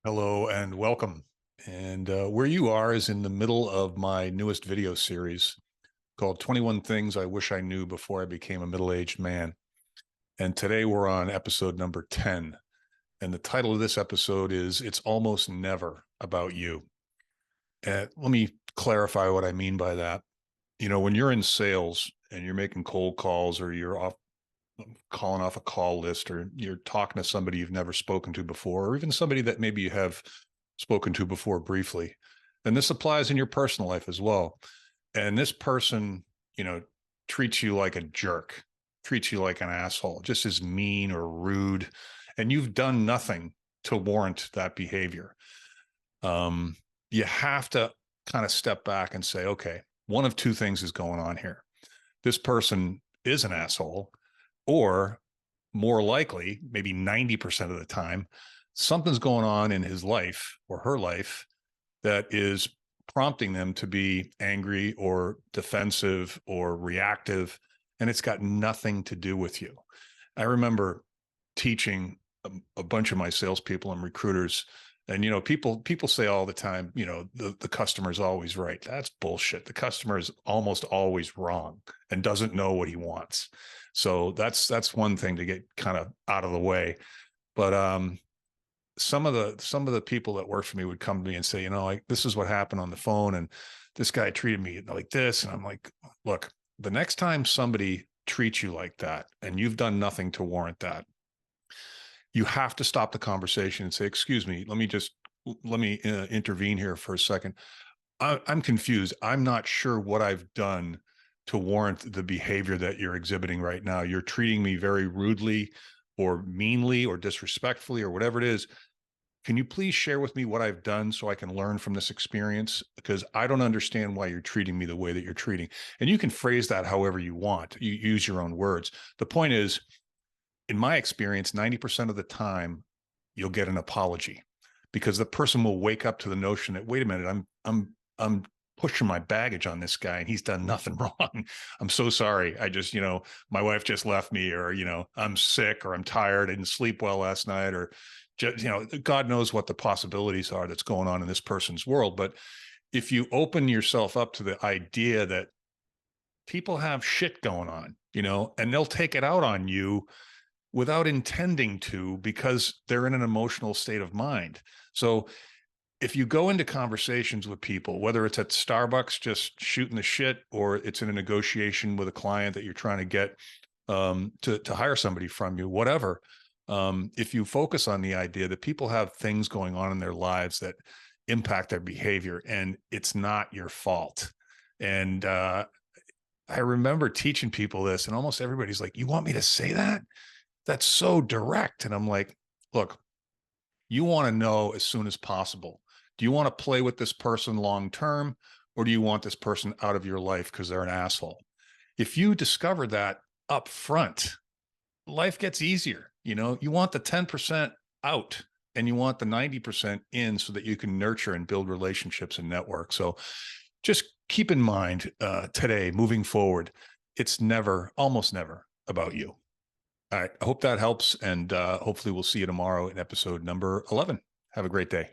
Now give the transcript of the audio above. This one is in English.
Hello and welcome. And where you are is in the middle of my newest video series called 21 Things I Wish I Knew Before I Became a Middle-Aged Man. And today we're on episode number 10. And the title of this episode is It's Almost Never About You. And let me clarify what I mean by that. You know, when you're in sales and you're making cold calls or you're calling off a call list or you're talking to somebody you've never spoken to before, or even somebody that maybe you have spoken to before briefly. And this applies in your personal life as well. And this person, treats you like a jerk, treats you like an asshole, just as mean or rude. And you've done nothing to warrant that behavior. You have to kind of step back and say, okay, one of two things is going on here. This person is an asshole, or more likely, maybe 90% of the time, something's going on in his life or her life that is prompting them to be angry or defensive or reactive, and it's got nothing to do with you. I remember teaching a bunch of my salespeople and recruiters, and people say all the time, the customer's always right. That's bullshit. The customer is almost always wrong and doesn't know what he wants. So that's one thing to get kind of out of the way. But some of the people that work for me would come to me and say, like, this is what happened on the phone, and this guy treated me like this. And I'm like, look, the next time somebody treats you like that and you've done nothing to warrant that, you have to stop the conversation and say, excuse me, let me intervene here for a second. I'm confused. I'm not sure what I've done to warrant the behavior that you're exhibiting right now. You're treating me very rudely or meanly or disrespectfully or whatever it is. Can you please share with me what I've done so I can learn from this experience? Because I don't understand why you're treating me the way that you're treating. And you can phrase that however you want. You use your own words. The point is, in my experience, 90% of the time, you'll get an apology because the person will wake up to the notion that, wait a minute, I'm pushing my baggage on this guy and he's done nothing wrong. I'm so sorry. I just, my wife just left me, or, I'm sick, or I'm tired, I didn't sleep well last night, or just, God knows what the possibilities are that's going on in this person's world. But if you open yourself up to the idea that people have shit going on, and they'll take it out on you without intending to, because they're in an emotional state of mind. So if you go into conversations with people, whether it's at Starbucks just shooting the shit, or it's in a negotiation with a client that you're trying to get to hire somebody from you, whatever, if you focus on the idea that people have things going on in their lives that impact their behavior and it's not your fault. And I remember teaching people this, and almost everybody's like, you want me to say that? That's so direct. And I'm like, look, you want to know as soon as possible. Do you want to play with this person long term, or do you want this person out of your life because they're an asshole? If you discover that up front, life gets easier. You want the 10% out and you want the 90% in, so that you can nurture and build relationships and network. So just keep in mind today, moving forward, it's almost never about you. All right. I hope that helps. And hopefully we'll see you tomorrow in episode number 11. Have a great day.